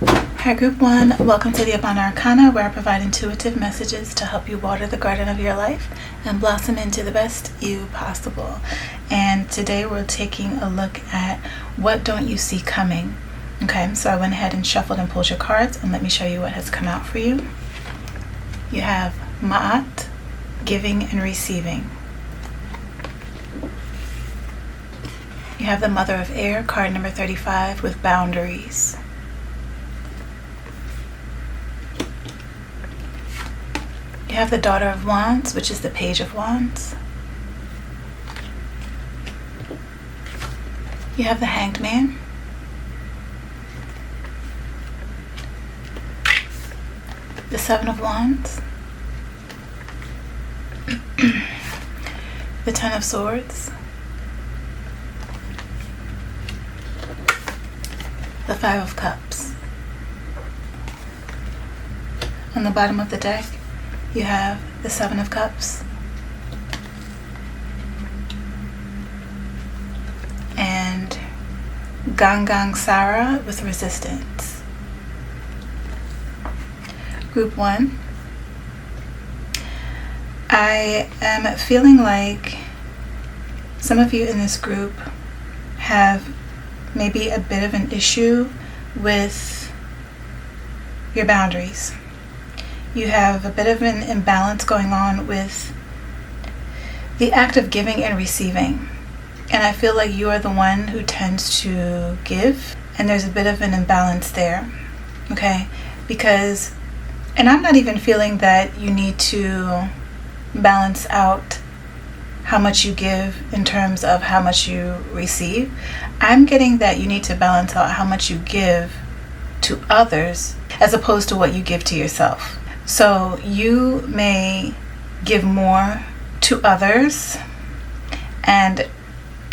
Hi Group 1, welcome to the Avana Arcana, where I provide intuitive messages to help you water the garden of your life and blossom into the best you possible. And today we're taking a look at what don't you see coming. Okay, so I went ahead and shuffled and pulled your cards, and let me show you what has come out for you. You have Ma'at, giving and receiving. You have the Mother of Air, card number 35, with boundaries. You have the Daughter of Wands, which is the Page of Wands. You have the Hanged Man. The Seven of Wands. The Ten of Swords. The Five of Cups. On the bottom of the deck, you have the Seven of Cups and Gangang Sara with resistance. Group 1, I am feeling like some of you in this group have maybe a bit of an issue with your boundaries. You have a bit of an imbalance going on with the act of giving and receiving. And I feel like you are the one who tends to give, and there's a bit of an imbalance there. Okay? Because, and I'm not even feeling that you need to balance out how much you give in terms of how much you receive. I'm getting that you need to balance out how much you give to others as opposed to what you give to yourself. So you may give more to others and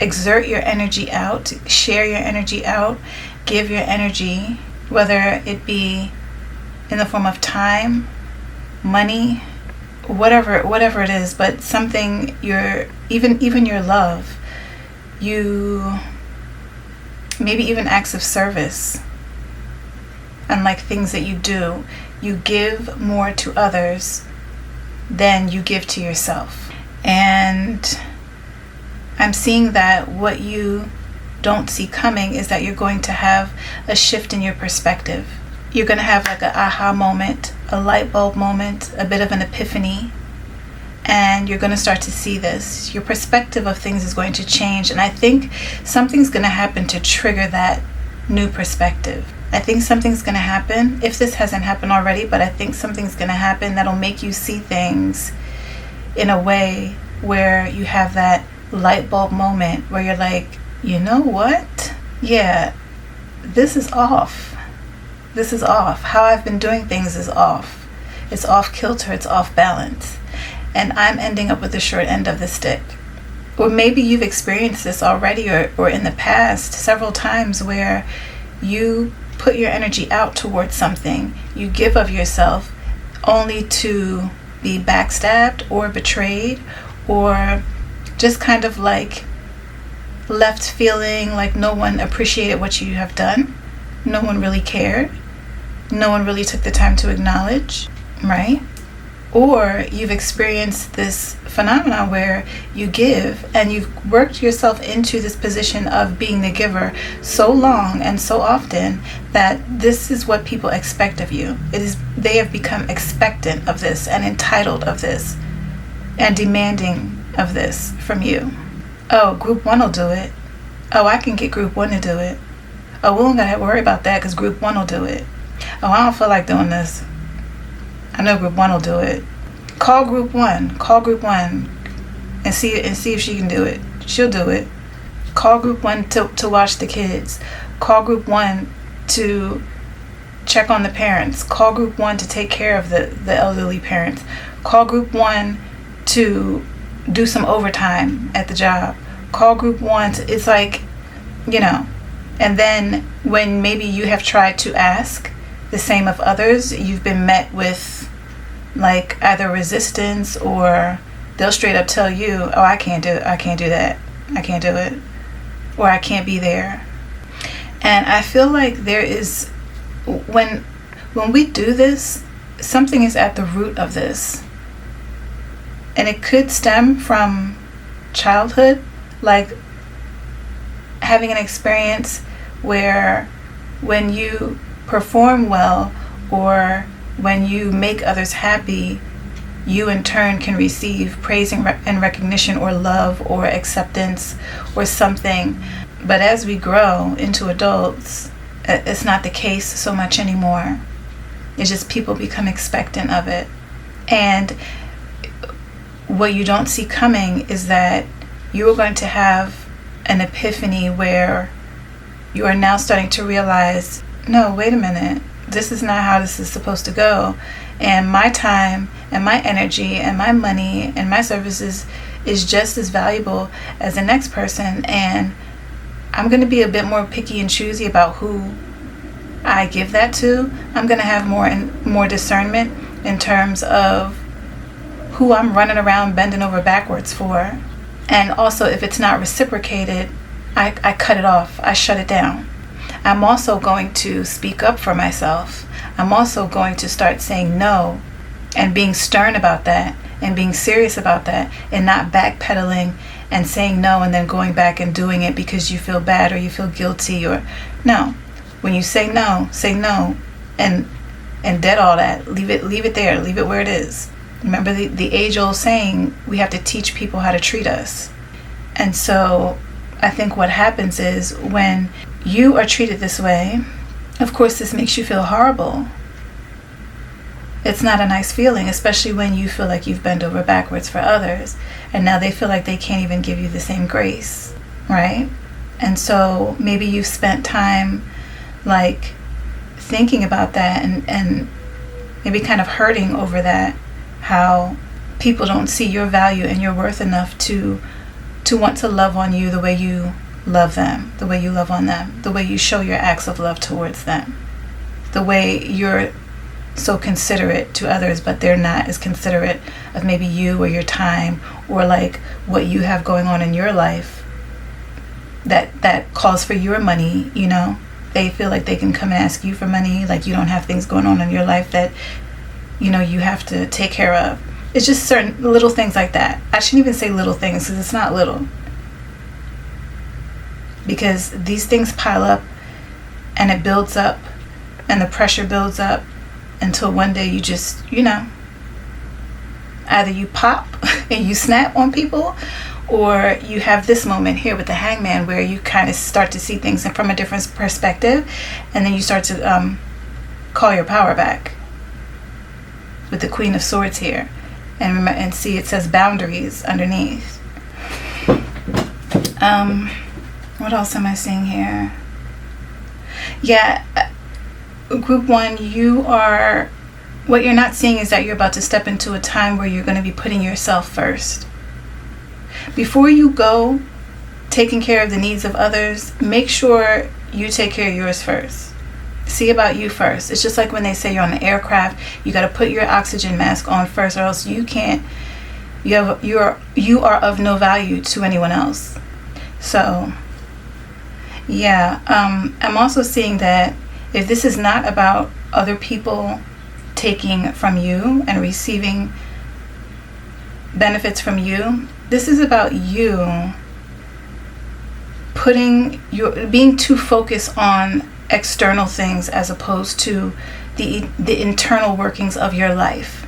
exert your energy out, share your energy out, give your energy, whether it be in the form of time, money, whatever it is, but something even your love, you maybe even acts of service, and like things that you do. You give more to others than you give to yourself. And I'm seeing that what you don't see coming is that you're going to have a shift in your perspective. You're going to have like an aha moment, a light bulb moment, a bit of an epiphany. And you're going to start to see this. Your perspective of things is going to change. And I think something's going to happen to trigger that new perspective. I think something's going to happen, if this hasn't happened already, but I think something's going to happen that'll make you see things in a way where you have that light bulb moment where you're like, you know what? Yeah, this is off. This is off. How I've been doing things is off. It's off kilter, it's off balance. And I'm ending up with the short end of the stick. Or maybe you've experienced this already or in the past several times where you put your energy out towards something, you give of yourself only to be backstabbed or betrayed, or just kind of like left feeling like no one appreciated what you have done, no one really cared, no one really took the time to acknowledge, right? Or you've experienced this phenomenon where you give and you've worked yourself into this position of being the giver so long and so often that this is what people expect of you. They have become expectant of this and entitled of this and demanding of this from you. Oh, Group 1 will do it. Oh, I can get Group 1 to do it. Oh, we don't gotta worry about that because Group 1 will do it. Oh, I don't feel like doing this. I know Group 1 will do it. Call Group 1 and see if she can do it. She'll do it. Call Group 1 to watch the kids. Call Group 1 to check on the parents. Call Group 1 to take care of the elderly parents. Call Group 1 to do some overtime at the job. Call Group 1 to, it's like, and then when maybe you have tried to ask the same of others, you've been met with like either resistance, or they'll straight up tell you, oh, I can't do that, I can't do it, or I can't be there. And I feel like there is when we do this, something is at the root of this. And it could stem from childhood, like having an experience where when you perform well or when you make others happy, you in turn can receive praise and recognition or love or acceptance or something. But as we grow into adults, it's not the case so much anymore. It's just people become expectant of it. And what you don't see coming is that you are going to have an epiphany where you are now starting to realize, no, wait a minute, this is not how this is supposed to go. And my time and my energy and my money and my services is just as valuable as the next person. And I'm going to be a bit more picky and choosy about who I give that to. I'm going to have more discernment in terms of who I'm running around bending over backwards for. And also, if it's not reciprocated, I cut it off. I shut it down. I'm also going to speak up for myself. I'm also going to start saying no and being stern about that and being serious about that and not backpedaling and saying no and then going back and doing it because you feel bad or you feel guilty or no. When you say no and dead all that. Leave it there. Leave it where it is. Remember the age-old saying, we have to teach people how to treat us. And so I think what happens is when you are treated this way, of course this makes you feel horrible. It's not a nice feeling, especially when you feel like you've bent over backwards for others and now they feel like they can't even give you the same grace, right? And so maybe you've spent time like thinking about that and maybe kind of hurting over that, how people don't see your value and your worth enough to want to love on you the way you love them, the way you love on them, the way you show your acts of love towards them, the way you're so considerate to others but they're not as considerate of maybe you or your time or like what you have going on in your life that calls for your money. You know, they feel like they can come and ask you for money, like you don't have things going on in your life that, you know, you have to take care of. It's just certain little things like that. I shouldn't even say little things because it's not little, because these things pile up and it builds up and the pressure builds up until one day you just, you know, either you pop and you snap on people, or you have this moment here with the hangman where you kind of start to see things from a different perspective, and then you start to call your power back with the Queen of Swords here. And remember, and see it says boundaries underneath. What else am I seeing here? Yeah, group 1, what you're not seeing is that you're about to step into a time where you're going to be putting yourself first. Before you go taking care of the needs of others, make sure you take care of yours first. See about you first. It's just like when they say you're on an aircraft, you got to put your oxygen mask on first, or else you can't. You are of no value to anyone else. So, yeah, I'm also seeing that if this is not about other people taking from you and receiving benefits from you, this is about you being too focused on external things as opposed to the internal workings of your life.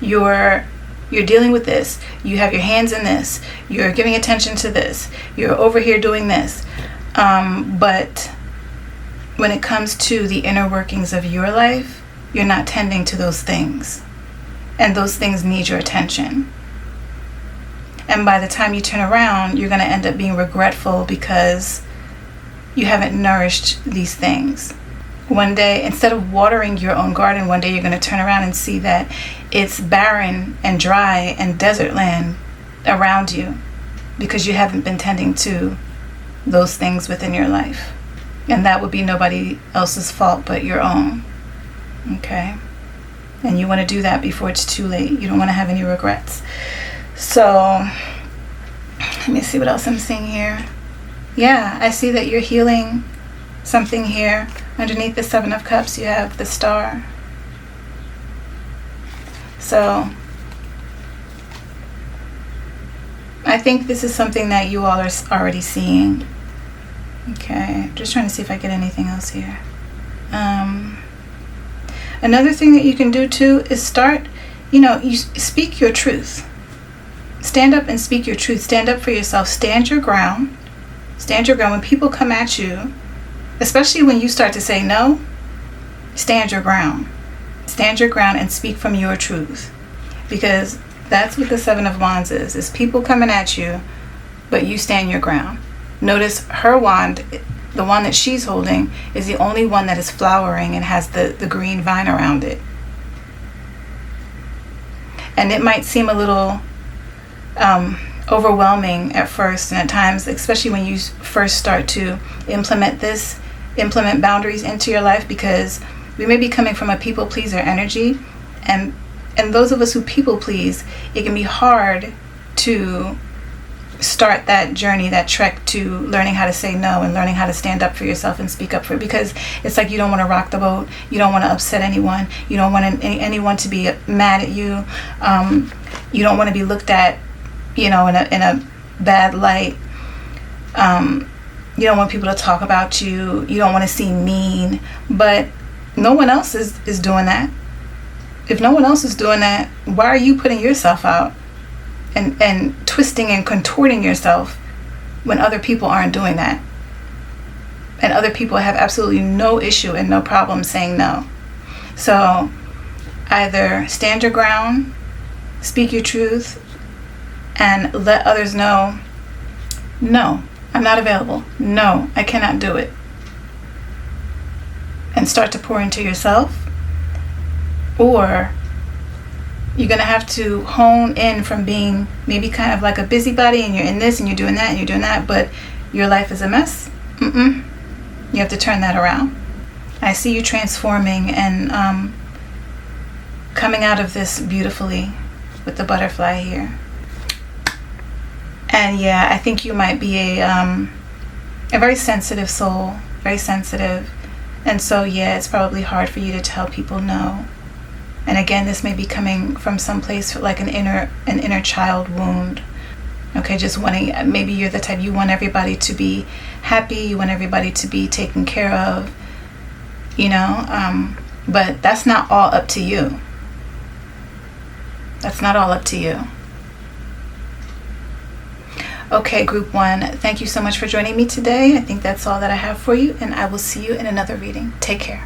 You're dealing with this. You have your hands in this. You're giving attention to this. You're over here doing this. But when it comes to the inner workings of your life, you're not tending to those things. And those things need your attention. And by the time you turn around, you're going to end up being regretful because you haven't nourished these things. One day, instead of watering your own garden, one day you're going to turn around and see that it's barren and dry and desert land around you because you haven't been tending to those things within your life. And that would be nobody else's fault but your own. Okay? And you want to do that before it's too late. You don't want to have any regrets. So, let me see what else I'm seeing here. Yeah, I see that you're healing something here Underneath the Seven of Cups, you have the Star. So I think this is something that you all are already seeing. Okay, just trying to see if I get anything else here. Another thing that you can do too is start, you speak your truth. Stand up and speak your truth. Stand up for yourself. Stand your ground. Stand your ground. When people come at you, especially when you start to say no, stand your ground. Stand your ground and speak from your truth. Because that's what the Seven of Wands is people coming at you, but you stand your ground. Notice her wand, the one that she's holding, is the only one that is flowering and has the green vine around it. And it might seem a little overwhelming at first, and at times, especially when you first start to implement boundaries into your life, because we may be coming from a people pleaser energy, and those of us who people please, it can be hard to start that journey, that trek to learning how to say no and learning how to stand up for yourself and speak up for it, because it's like you don't want to rock the boat, you don't want to upset anyone, you don't want anyone to be mad at you, you don't want to be looked at, in a bad light, you don't want people to talk about you, you don't want to seem mean, but no one else is doing that. If no one else is doing that, why are you putting yourself out and twisting and contorting yourself when other people aren't doing that? And other people have absolutely no issue and no problem saying no. So either stand your ground, speak your truth, and let others know, no, I'm not available. No, I cannot do it. And start to pour into yourself. Or you're going to have to hone in from being maybe kind of like a busybody, and you're in this and you're doing that and you're doing that, but your life is a mess. You have to turn that around. I see you transforming and coming out of this beautifully with the butterfly here. And yeah, I think you might be a very sensitive soul, very sensitive. And so yeah, it's probably hard for you to tell people no. And again, this may be coming from some place like an inner child wound. Okay, just wanting, maybe you're the type, you want everybody to be happy, you want everybody to be taken care of, but that's not all up to you. That's not all up to you. Okay, group 1, thank you so much for joining me today. I think that's all that I have for you, and I will see you in another reading. Take care.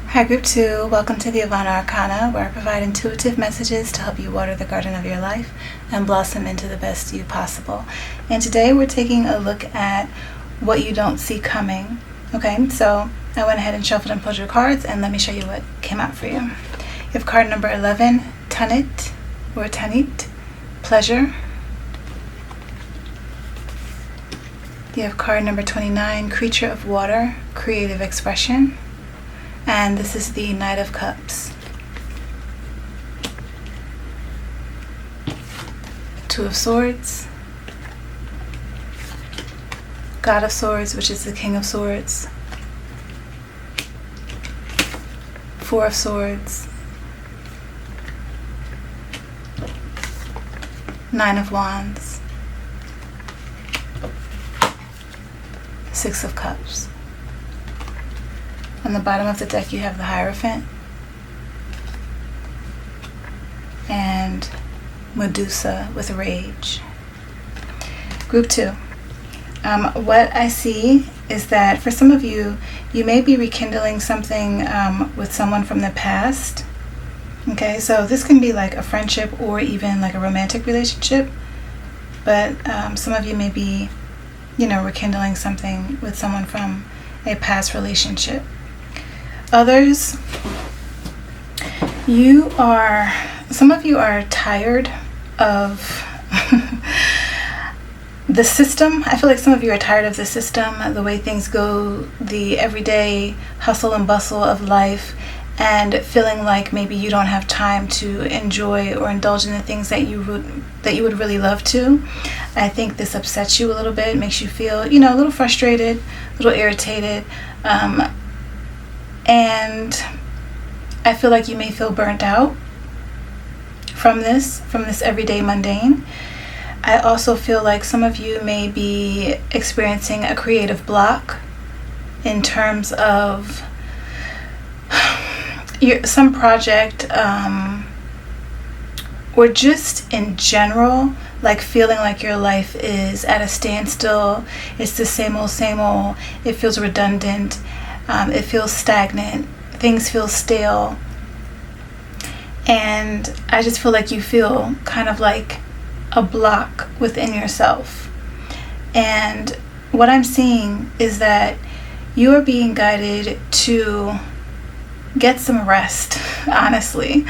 Hi group 2, welcome to the Avana Arcana, where I provide intuitive messages to help you water the garden of your life and blossom into the best you possible. And today we're taking a look at what you don't see coming. Okay, so I went ahead and shuffled and pulled your cards, and let me show you what came out for you. You have card number 11, Tanit or Tanit, pleasure. You have card number 29, creature of water, creative expression. And this is the Knight of Cups. Two of Swords. God of Swords, which is the King of Swords. Four of Swords. Nine of Wands. Six of Cups. On the bottom of the deck you have the Hierophant and Medusa with Rage. Group 2. What I see is that for some of you, you may be rekindling something with someone from the past. Okay, so this can be like a friendship or even like a romantic relationship. But some of you may be, rekindling something with someone from a past relationship. Others, some of you are tired of the system. I feel like some of you are tired of the system, the way things go, the everyday hustle and bustle of life, and feeling like maybe you don't have time to enjoy or indulge in the things that you would really love to. I think this upsets you a little bit, makes you feel, a little frustrated, a little irritated, and I feel like you may feel burnt out from this everyday mundane. I also feel like some of you may be experiencing a creative block in terms of some project, or just in general, like feeling like your life is at a standstill. It's the same old, it feels redundant, it feels stagnant, things feel stale, and I just feel like you feel kind of like a block within yourself. And what I'm seeing is that you are being guided to get some rest, honestly.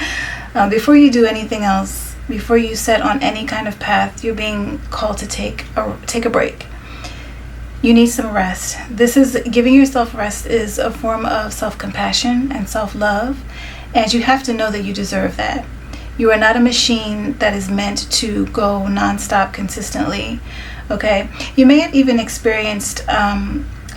Before you do anything else, before you set on any kind of path, you're being called to take a break. You need some rest. Giving yourself rest is a form of self-compassion and self-love, and you have to know that you deserve that. You are not a machine that is meant to go nonstop consistently, okay? You may have even experienced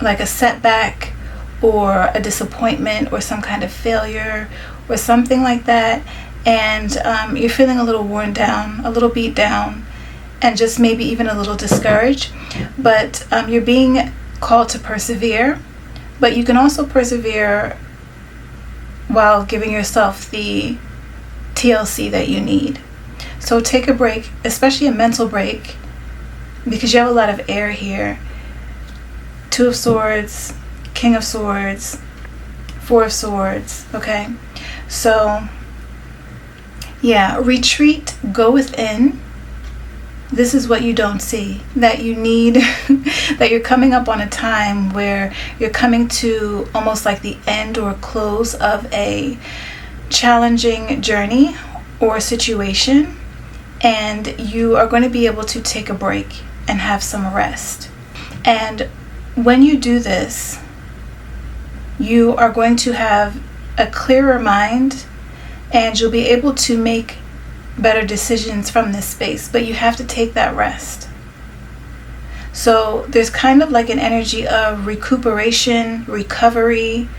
like a setback or a disappointment or some kind of failure or something like that, and you're feeling a little worn down, a little beat down, and just maybe even a little discouraged. But you're being called to persevere, but you can also persevere while giving yourself the TLC that you need. So take a break, especially a mental break, because you have a lot of air here. 2 of Swords, King of Swords, 4 of Swords, okay? So, yeah, retreat, go within. This is what you don't see, that you need, that you're coming up on a time where you're coming to almost like the end or close of a challenging journey or situation, and you are going to be able to take a break and have some rest. And when you do this, you are going to have a clearer mind, and you'll be able to make better decisions from this space, but you have to take that rest. So there's kind of like an energy of recuperation, recovery,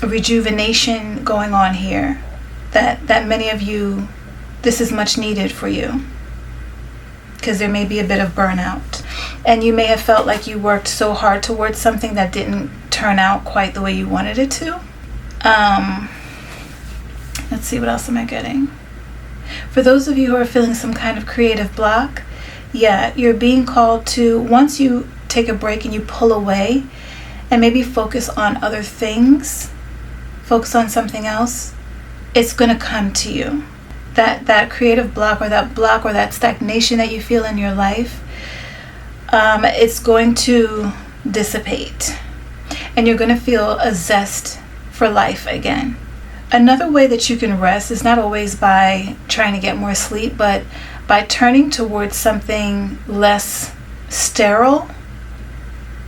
rejuvenation going on here, that many of you, this is much needed for you, because there may be a bit of burnout, and you may have felt like you worked so hard towards something that didn't turn out quite the way you wanted it to. Let's see, what else am I getting? For those of you who are feeling some kind of creative block, yeah, you're being called to, once you take a break and you pull away and maybe focus on other things, focus on something else, it's going to come to you. That creative block or that stagnation that you feel in your life, it's going to dissipate, and you're going to feel a zest for life again. Another way that you can rest is not always by trying to get more sleep, but by turning towards something less sterile.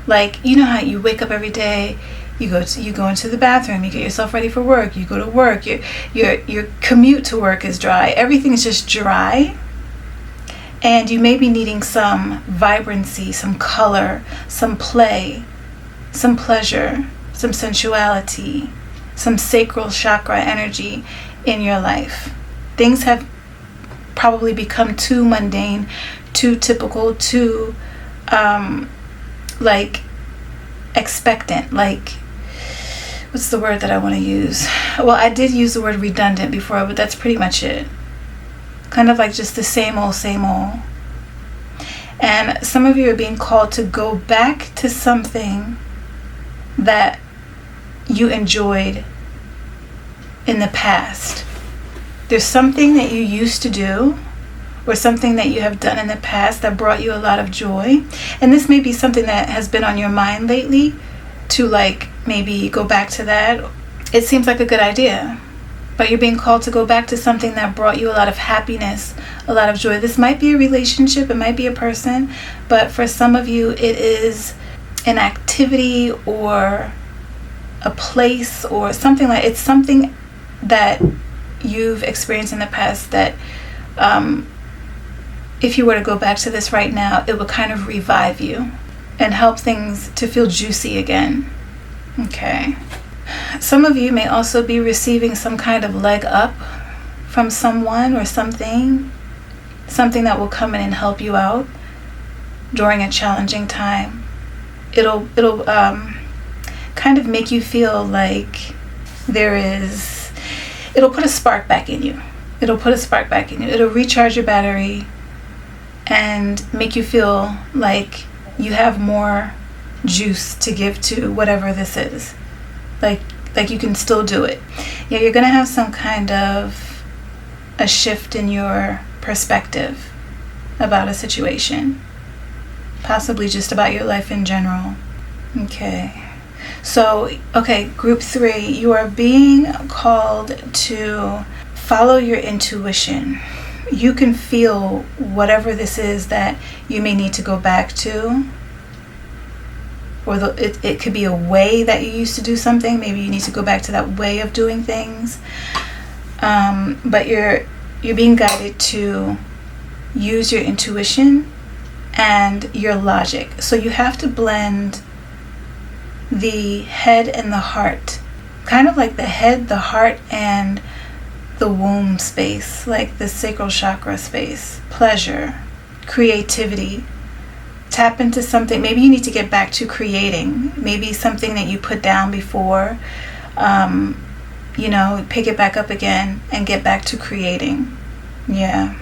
Like, you know how you wake up every day, you go into the bathroom, you get yourself ready for work, you go to work, your commute to work is dry, everything's just dry, and you may be needing some vibrancy, some color, some play, some pleasure, some sensuality, some sacral chakra energy in your life. Things have probably become too mundane, too typical, too like expectant, like, what's the word that I want to use? Well, I did use the word redundant before, but that's pretty much it. Kind of like just the same old. And some of you are being called to go back to something that you enjoyed in the past. There's something that you used to do, or something that you have done in the past that brought you a lot of joy. And this may be something that has been on your mind lately, to like maybe go back to that. It seems like a good idea, but you're being called to go back to something that brought you a lot of happiness, a lot of joy. This might be a relationship, it might be a person, but for some of you it is an activity or a place or something like, it's something that you've experienced in the past that if you were to go back to this right now, it would kind of revive you and help things to feel juicy again. Okay. Some of you may also be receiving some kind of leg up from someone or something that will come in and help you out during a challenging time. It'll kind of make you feel like it'll put a spark back in you. It'll recharge your battery and make you feel like you have more juice to give to whatever this is. Like you can still do it. Yeah, you're going to have some kind of a shift in your perspective about a situation. Possibly just about your life in general. Okay. So, group 3, you are being called to follow your intuition. You can feel whatever this is that you may need to go back to. Or it could be a way that you used to do something. Maybe you need to go back to that way of doing things. But you're being guided to use your intuition and your logic. So you have to blend the head and the heart. Kind of like the head, the heart, and the womb space, like the sacral chakra space. Pleasure, creativity. Tap into something. Maybe you need to get back to creating. Maybe something that you put down before. Pick it back up again and get back to creating. Yeah,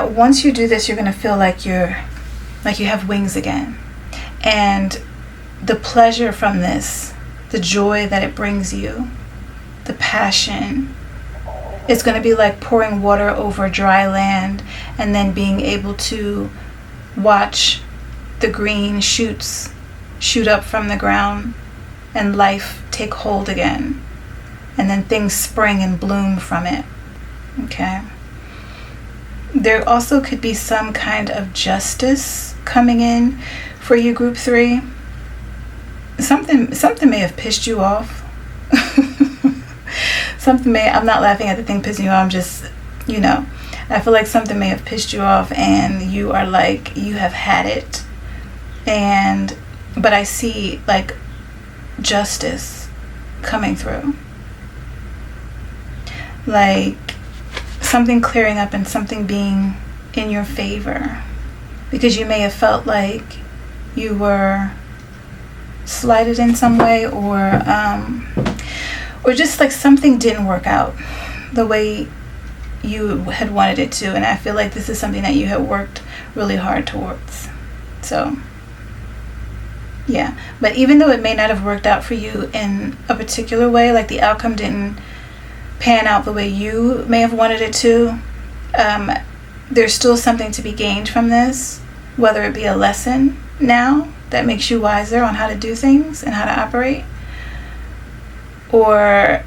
once you do this, you're going to feel like you have wings again. And the pleasure from this, the joy that it brings you, the passion, it's going to be like pouring water over dry land and then being able to watch the green shoots shoot up from the ground and life take hold again. And then things spring and bloom from it. Okay. There also could be some kind of justice coming in for you, group 3. Something may have pissed you off. I'm not laughing at the thing pissing you off. I'm just, I feel like something may have pissed you off and you are like, you have had it. But I see like justice coming through. Like something clearing up and something being in your favor. Because you may have felt like you were slighted in some way or just like something didn't work out the way you had wanted it to. And I feel like this is something that you have worked really hard towards. So, yeah. But even though it may not have worked out for you in a particular way, like the outcome didn't pan out the way you may have wanted it to, there's still something to be gained from this, whether it be a lesson now that makes you wiser on how to do things and how to operate, or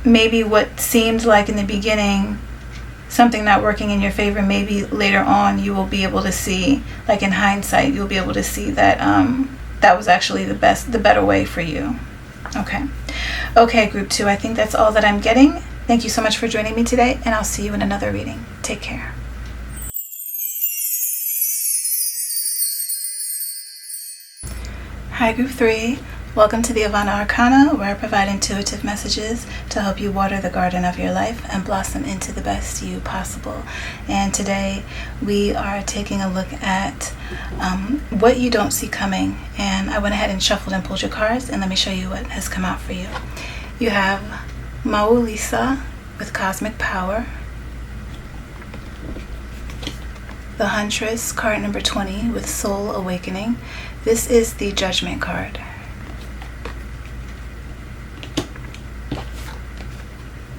maybe what seemed like in the beginning something not working in your favor, maybe later on you will be able to see, like in hindsight, you'll be able to see that that was actually the better way for you. Okay, group 2, I think that's all that I'm getting. Thank you so much for joining me today, and I'll see you in another reading. Take care. Hi, group 3. Welcome to the Avana Arcana, where I provide intuitive messages to help you water the garden of your life and blossom into the best you possible. And today we are taking a look at what you don't see coming. And I went ahead and shuffled and pulled your cards, and let me show you what has come out for you. You have Maulisa with Cosmic Power, the Huntress, card number 20, with Soul Awakening. This is the Judgment card.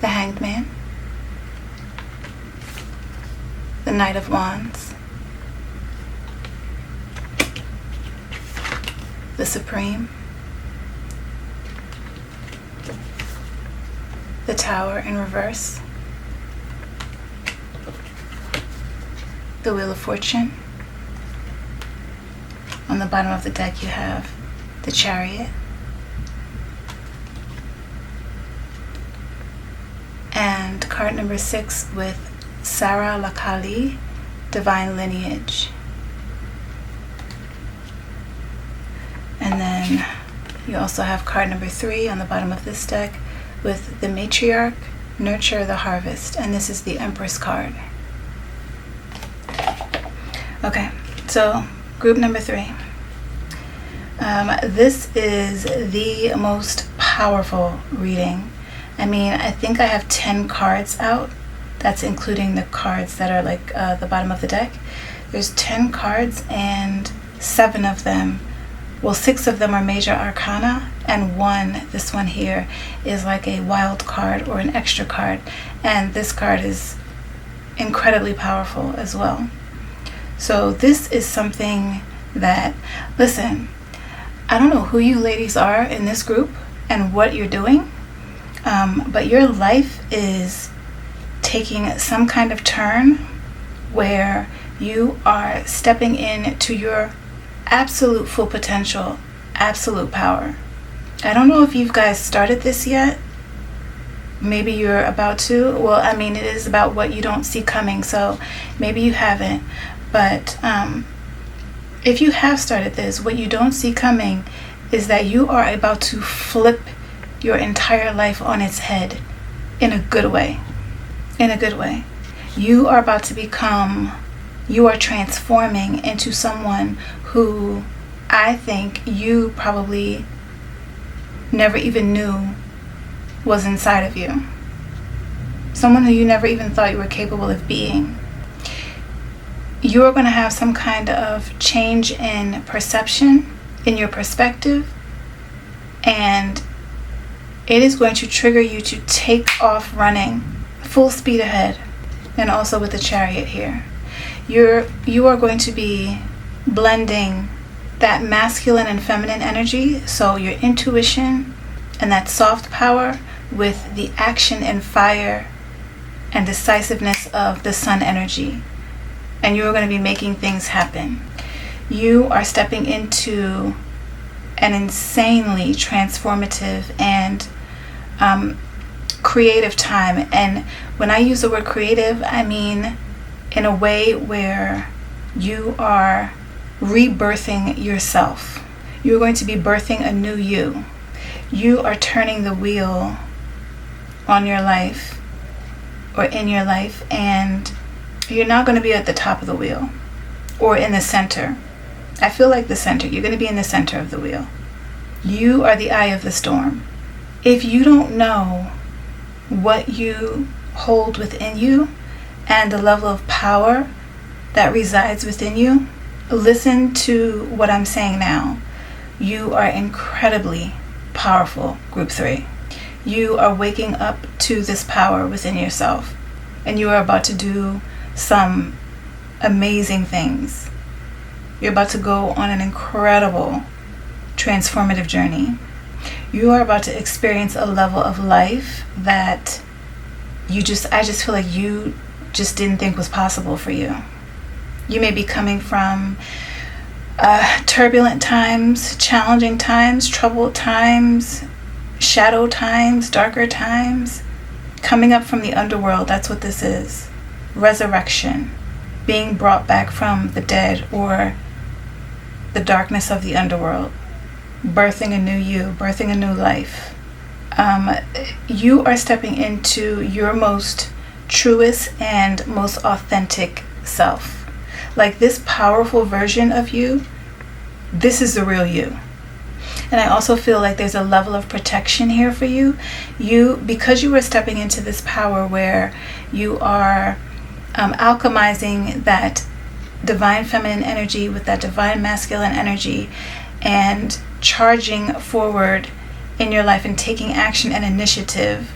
The Hanged Man, the Knight of Wands, the Supreme, the Tower in reverse, the Wheel of Fortune. On the bottom of the deck you have the Chariot, and card number 6 with Sara Lakali, Divine Lineage. And then you also have card number 3 on the bottom of this deck with the Matriarch, Nurture the Harvest, and this is the Empress card. Okay, so group number 3. This is the most powerful reading. I mean, I think I have 10 cards out. That's including the cards that are like the bottom of the deck. There's 10 cards and 7 of them, well, 6 of them are major arcana, and this one here, is like a wild card or an extra card. And this card is incredibly powerful as well. So this is something that, listen, I don't know who you ladies are in this group and what you're doing, but your life is taking some kind of turn where you are stepping into your absolute full potential, absolute power. I don't know if you guys started this yet. Maybe you're about to. Well, I mean, it is about what you don't see coming, so maybe you haven't. But if you have started this, what you don't see coming is that you are about to flip your entire life on its head in a good way. In a good way. You are about to you are transforming into someone who I think you probably never even knew was inside of you. Someone who you never even thought you were capable of being. You are going to have some kind of change in perception, in your perspective, and it is going to trigger you to take off running full speed ahead. And also with the Chariot here, you are going to be blending that masculine and feminine energy, so your intuition and that soft power, with the action and fire and decisiveness of the sun energy. And you are going to be making things happen. You are stepping into an insanely transformative and creative time. And when I use the word creative, I mean in a way where you are rebirthing yourself. You're going to be birthing a new you. You are turning the wheel on your life, or in your life, and you're not going to be at the top of the wheel or in the center. I feel like the center. You're going to be in the center of the wheel. You are the eye of the storm. If you don't know what you hold within you and the level of power that resides within you, listen to what I'm saying now. You are incredibly powerful, Group 3. You are waking up to this power within yourself, and you are about to do some amazing things. You're about to go on an incredible transformative journey. You are about to experience a level of life that I just feel like you just didn't think was possible for you. You may be coming from turbulent times, challenging times, troubled times, shadow times, darker times. Coming up from the underworld, that's what this is. Resurrection. Being brought back from the dead or the darkness of the underworld. Birthing a new you, birthing a new life. You are stepping into your most truest and most authentic self. Like this powerful version of you, this is the real you. And I also feel like there's a level of protection here for you. Because you are stepping into this power where you are alchemizing that divine feminine energy with that divine masculine energy and charging forward in your life and taking action and initiative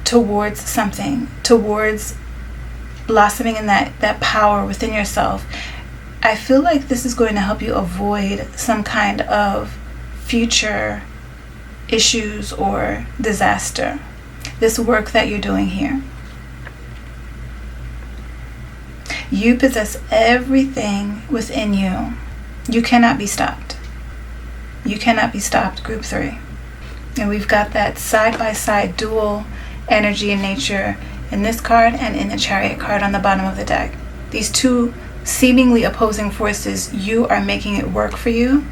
towards something, towards blossoming in that power within yourself. I feel like this is going to help you avoid some kind of future issues or disaster. This work that you're doing here. You possess everything within you. You cannot be stopped. You cannot be stopped, Group 3. And we've got that side-by-side dual energy and nature in this card and in the Chariot card on the bottom of the deck. These two seemingly opposing forces, you are making it work for you,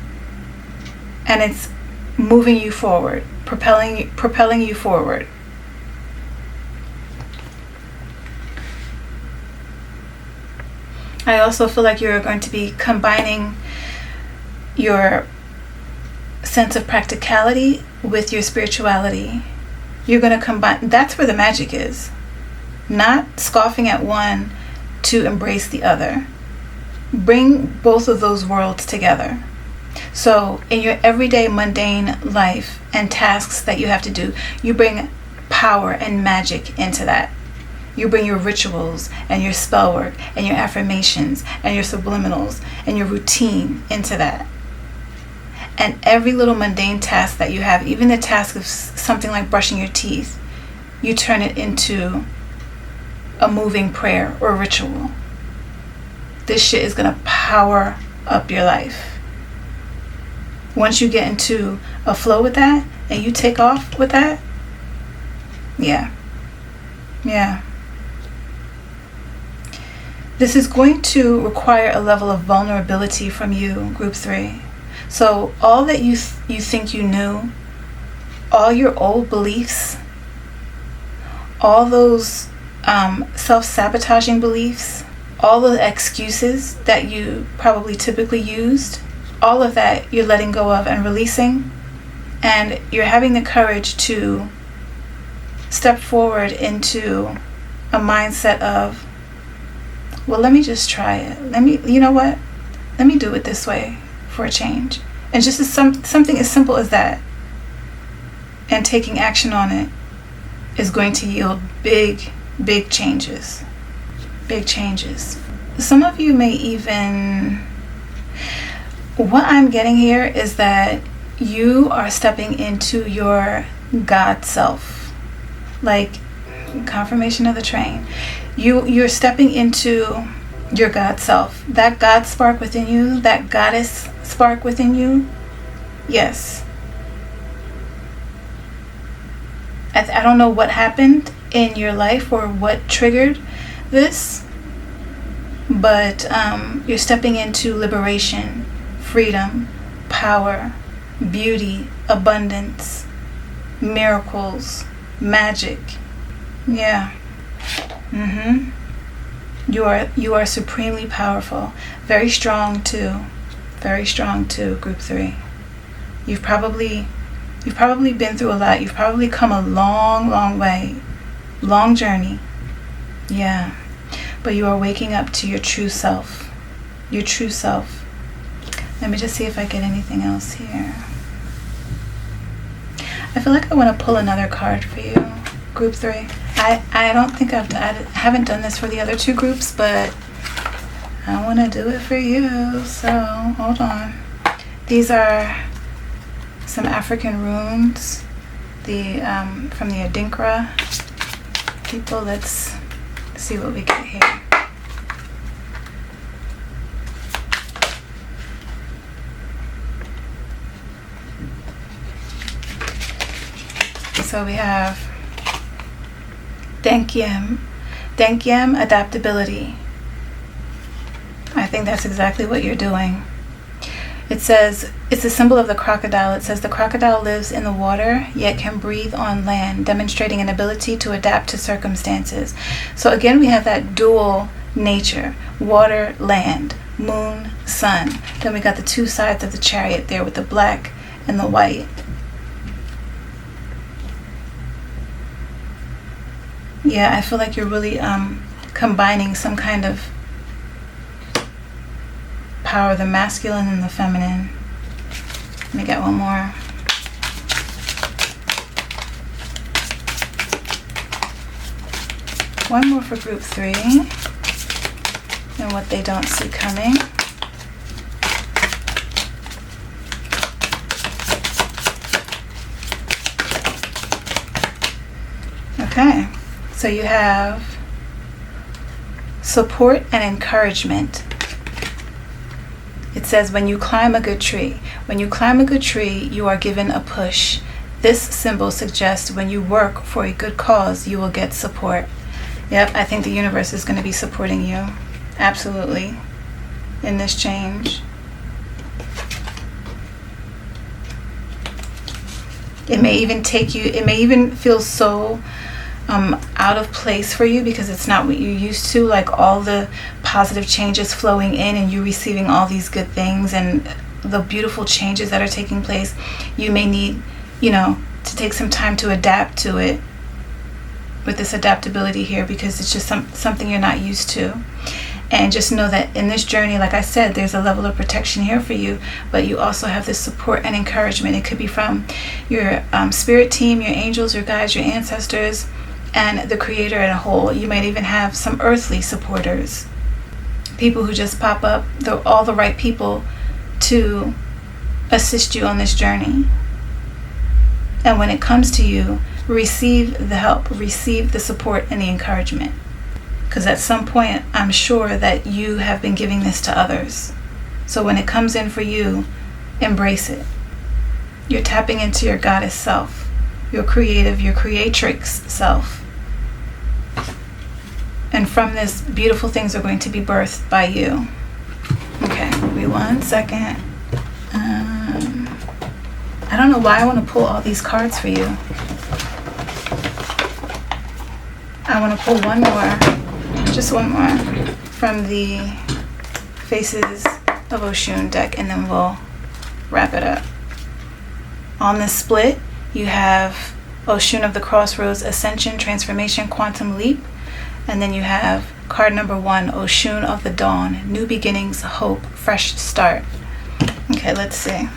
and it's moving you forward, propelling you forward. I also feel like you're going to be combining your sense of practicality with your spirituality. You're going to combine, that's where the magic is. Not scoffing at one to embrace the other. Bring both of those worlds together. So in your everyday mundane life and tasks that you have to do, you bring power and magic into that. You bring your rituals and your spell work and your affirmations and your subliminals and your routine into that. And every little mundane task that you have, even the task of something like brushing your teeth, you turn it into a moving prayer or ritual. This shit is going to power up your life. Once you get into a flow with that and you take off with that, yeah. This is going to require a level of vulnerability from you, Group 3. So all that you think you knew, all your old beliefs, all those self-sabotaging beliefs, all the excuses that you probably typically used, all of that you're letting go of and releasing, and you're having the courage to step forward into a mindset of, well, let me just try it. You know what? Let me do it this way for a change. And just something as simple as that, and taking action on it, is going to yield big changes. Big changes. Some of you may even, what I'm getting here is that you are stepping into your God self. Like confirmation of the train. You're stepping into your God self. That God spark within you, that goddess spark within you. Yes. I don't know what happened in your life or what triggered this, but you're stepping into liberation, freedom, power, beauty, abundance, miracles, magic. Yeah. You are supremely powerful. Very strong too. Very strong too, Group 3. You've probably been through a lot. You've probably come a long way. Long journey. Yeah. But you are waking up to your true self. Your true self. Let me just see if I get anything else here. I feel like I want to pull another card for you, Group 3. I don't think I haven't done this for the other two groups, but I want to do it for you. So hold on. These are some African runes, from the Adinkra people. Let's see what we get here. So we have Denkyem, adaptability. I think that's exactly what you're doing. It says, it's a symbol of the crocodile. It says the crocodile lives in the water, yet can breathe on land, demonstrating an ability to adapt to circumstances. So again, we have that dual nature, water, land, moon, sun. Then we got the two sides of the chariot there with the black and the white. Yeah, I feel like you're really combining some kind of power, the masculine and the feminine. Let me get one more. One more for Group 3 and what they don't see coming. Okay. So you have support and encouragement. It says when you climb a good tree, you are given a push. this symbol suggests when you work for a good cause, you will get support. Yep, I think the universe is going to be supporting you. Absolutely. In this change. It may even feel so out of place for you because it's not what you're used to, like all the positive changes flowing in and you receiving all these good things and the beautiful changes that are taking place. You may need, to take some time to adapt to it with this adaptability here because it's just something you're not used to. And just know that in this journey, like I said, there's a level of protection here for you, but you also have this support and encouragement. It could be from your spirit team, your angels, your guides, your ancestors, and the Creator as a whole. You might even have some earthly supporters, people who just pop up, all the right people to assist you on this journey. And when it comes to you, receive the help, receive the support and the encouragement. Because at some point, I'm sure that you have been giving this to others. So when it comes in for you, embrace it. You're tapping into your goddess self, your creative, your creatrix self. And from this, beautiful things are going to be birthed by you. Okay, give me 1 second. I don't know why I want to pull all these cards for you. I want to pull one more, just one more, from the Faces of Oshun deck, and then we'll wrap it up. On this split, you have Oshun of the Crossroads, Ascension, Transformation, Quantum Leap. And then you have card number 1, Oshun of the Dawn, New Beginnings, Hope, Fresh Start. Okay, let's see.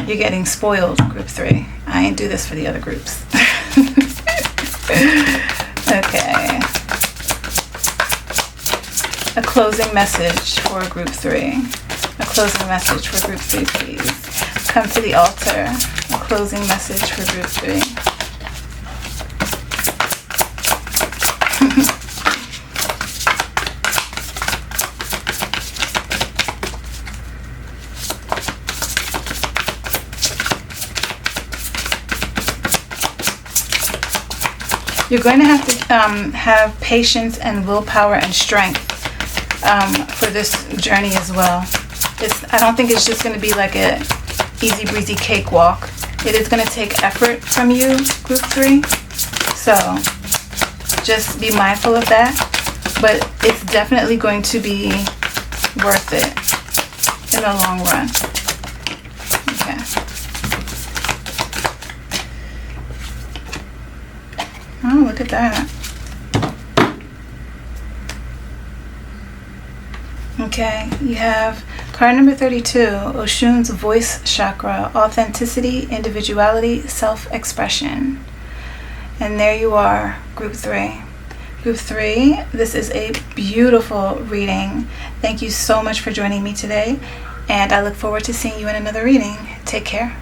You're getting spoiled, group 3. I ain't do this for the other groups. Okay. A closing message for group 3. A closing message for group 3, please. Come to the altar. A closing message for group 3. You're going to have to have patience and willpower and strength for this journey as well. I don't think it's just going to be like a easy breezy cakewalk. It is going to take effort from you, group 3. So just be mindful of that. But it's definitely going to be worth it in the long run. Okay. Oh, look at that. Okay, you have card number 32, Oshun's voice chakra, authenticity, individuality, self-expression. And there you are, group 3. Group 3, this is a beautiful reading. Thank you so much for joining me today, and I look forward to seeing you in another reading. Take care.